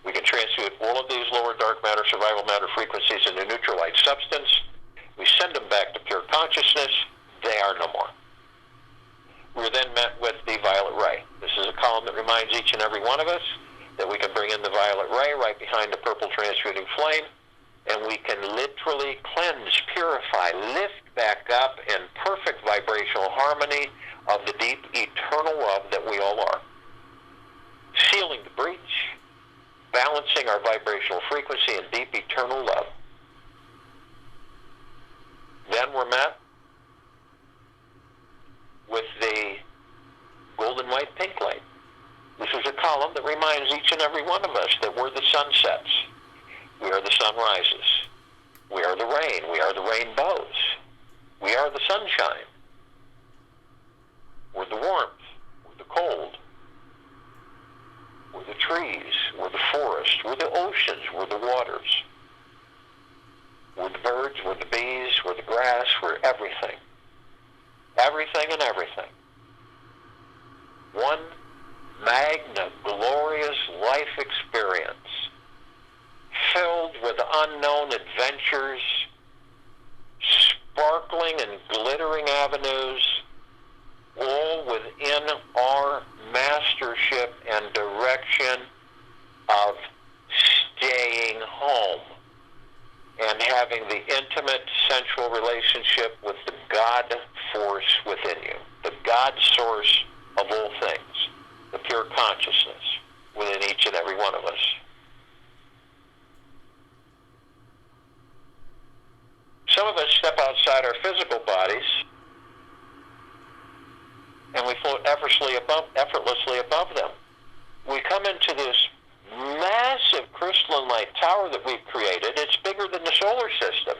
We can transmute all of these lower dark matter, survival matter frequencies into neutral light substance. We send them back to pure consciousness. They are no more. We're then met with the violet ray. This is a column that reminds each and every one of us that we can bring in the violet ray right behind the purple transmuting flame, and we can literally cleanse, purify, lift back up in perfect vibrational harmony of the deep eternal love that we all are. Sealing the breach, balancing our vibrational frequency in deep eternal love. Then we're met with the golden white pink light. This is a column that reminds each and every one of us that we're the sunsets. We are the sunrises. We are the rain. We are the rainbows. We are the sunshine. We're the warmth. We're the cold. We're the trees. We're the forest. We're the oceans. We're the waters. We're the birds. We're the bees. We're the grass. We're everything. Everything and everything. One magna, glorious life experience filled with unknown adventures, sparkling and glittering avenues, all within our mastership and direction of staying home and having the intimate, sensual relationship with the God force within you, the God source of all things, the pure consciousness within each and every one of us. Some of us step outside our physical bodies and we float effortlessly above them. We come into this massive crystalline light tower that we've created. It's bigger than the solar system.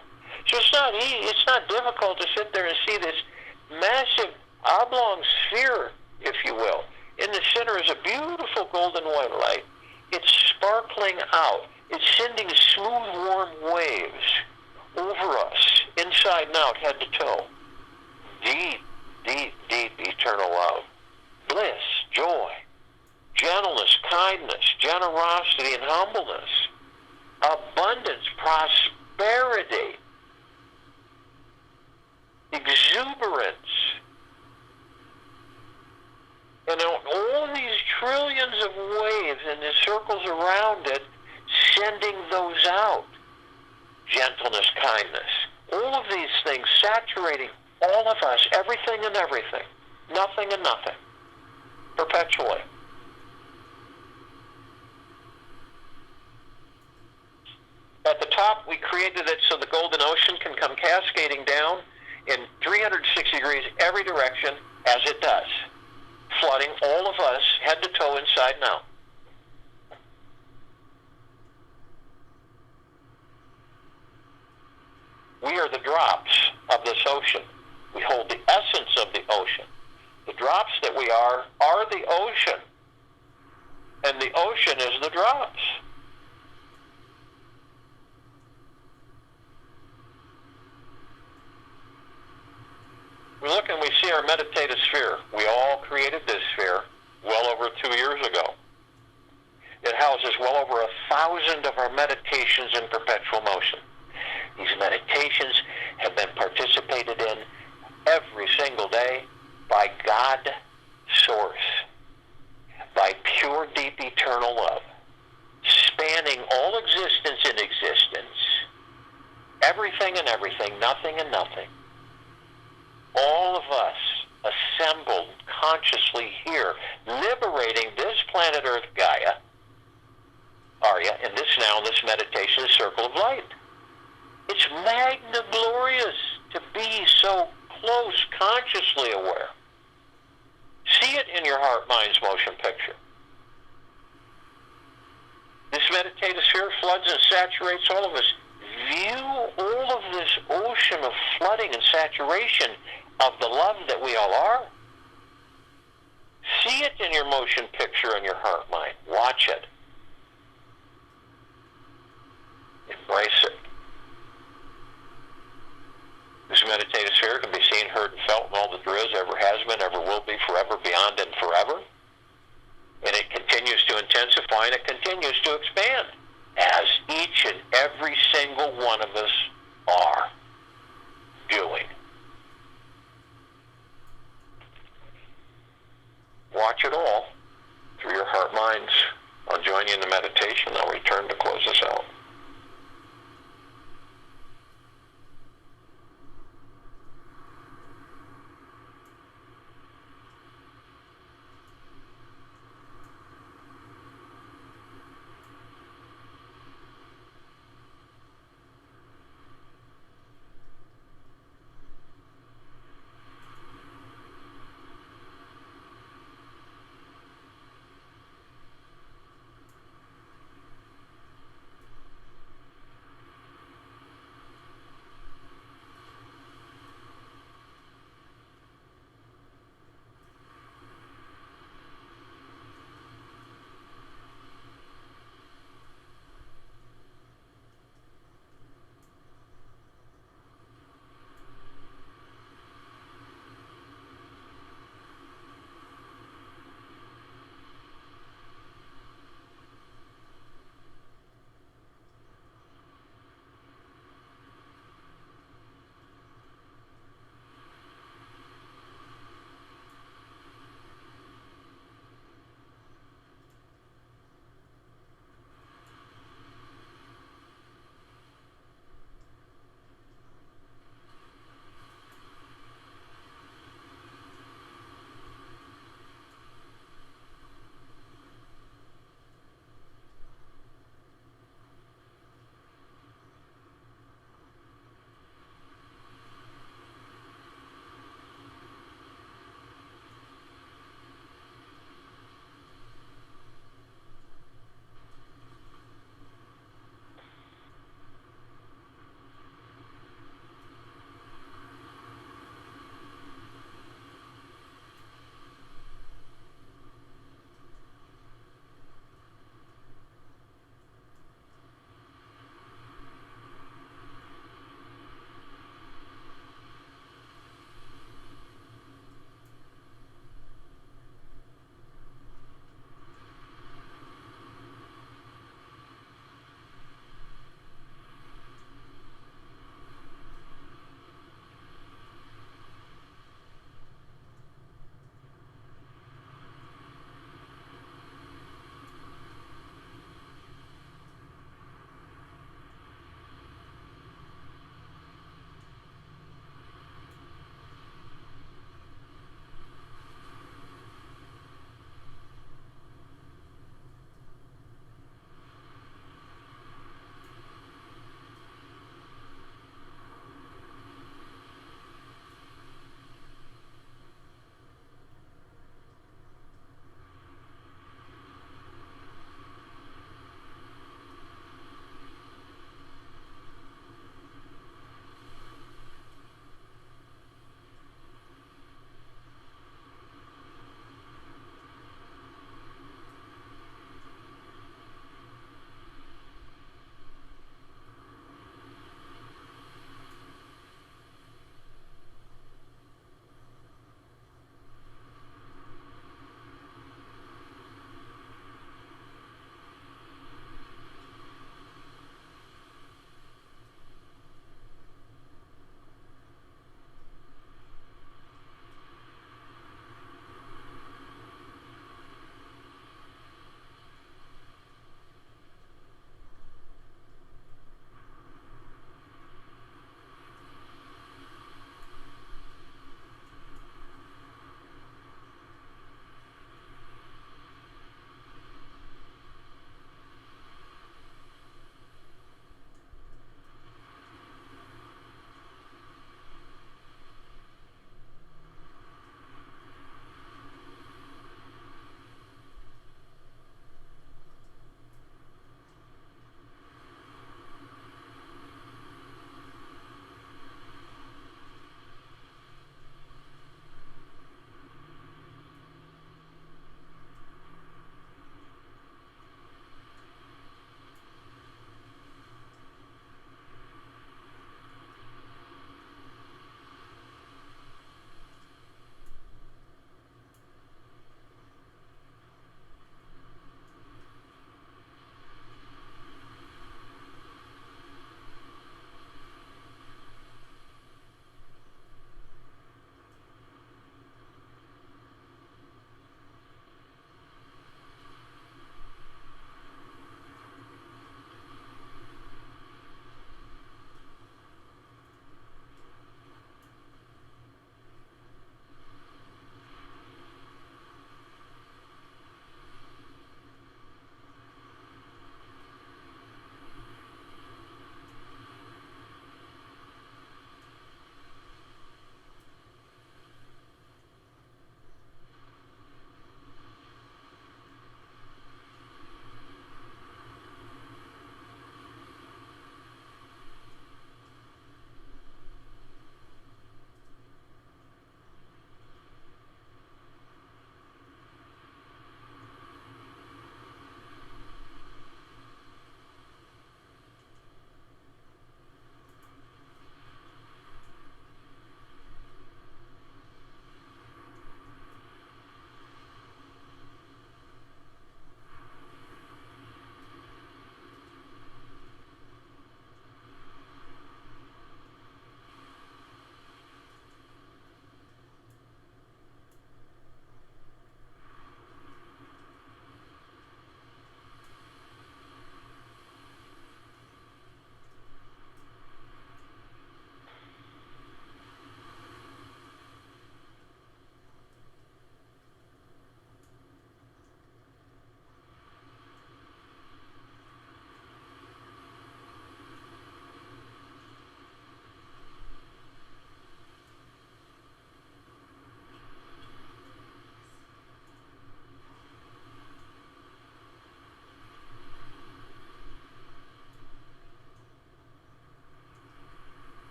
So it's not difficult to sit there and see this massive oblong sphere, if you will. In the center is a beautiful golden white light. It's sparkling out. It's sending smooth, warm waves over us, inside and out, head to toe. Deep, deep, deep eternal love. Bliss, joy, gentleness, kindness, generosity, and humbleness. Abundance, prosperity, exuberance. And all these trillions of waves and the circles around it, sending those out. Gentleness, kindness. All of these things saturating all of us, everything and everything. Nothing and nothing. Perpetually. At the top, we created it so the golden ocean can come cascading down in 360 degrees every direction as it does, flooding all of us head to toe, inside and out. We are the drops of this ocean. We hold the essence of the ocean. The drops that we are the ocean. And the ocean is the drops. We look and we see our meditative sphere. We all created this sphere well over 2 years ago. It houses well over 1,000 of our meditations in perpetual motion. These meditations have been participated in every single day by God Source, by pure, deep, eternal love, spanning all existence and existence, everything and everything, nothing and nothing. All of us assembled consciously here, liberating this planet Earth, Gaia, Arya, in this meditation, the circle of light. It's magna glorious to be so close, consciously aware. See it in your heart, mind's motion picture. This meditative sphere floods and saturates all of us. View all of this ocean of flooding and saturation of the love that we all are. See it in your motion picture in your heart, mind. Watch it. Embrace it. This meditative sphere can be seen, heard, and felt in all that there is, ever has been, ever will be, forever, beyond, and forever. And it continues to intensify, and it continues to expand, as each and every single one of us are doing. Watch it all through your heart minds. I'll join you in the meditation. I'll return to close this out.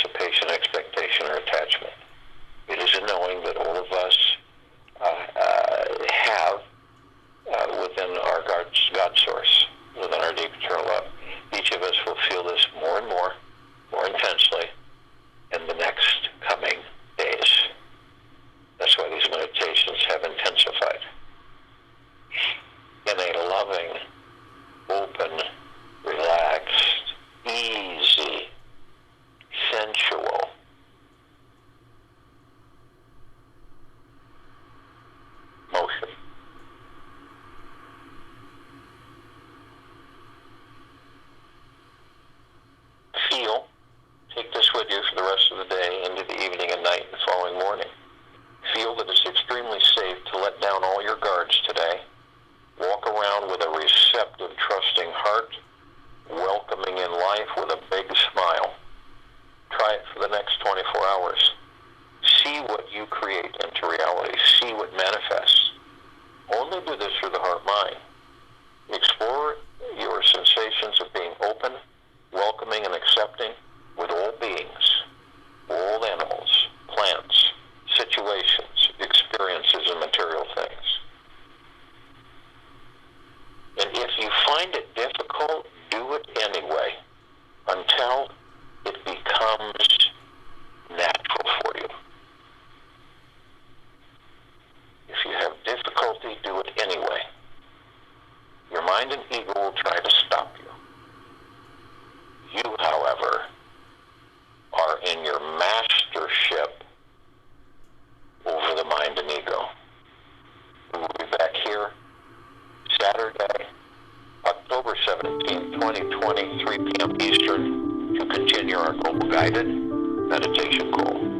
anticipation, expectation, or attachment. It is a knowing that all of us have within our God source, within our deep eternal love. Each of us will feel this more and more intensely in the next coming days. That's why these meditations have intensified. In a loving, open, relaxed, easy, sensual, motion. Feel. Take this with you for the rest of the day, into the evening and night and following morning. Feel that it's extremely safe to let down all your guards today. Walk around with a receptive, trusting heart, welcoming in life with a big smile. Try it for the next 24 hours. See what you create into reality. See what manifests. Only do this through the heart-mind. Explore your sensations of being open, welcoming, and accepting with all beings, all animals, plants, situations, experiences, and material things. And if you find it difficult, do it anyway until it becomes natural for you. If you have difficulty, do it anyway. Your mind and ego will try to stop you. You, however, are in your mastership over the mind and ego. We will be back here Saturday, October 17th, 2020, 3 p.m. Eastern, to continue our global guided meditation call.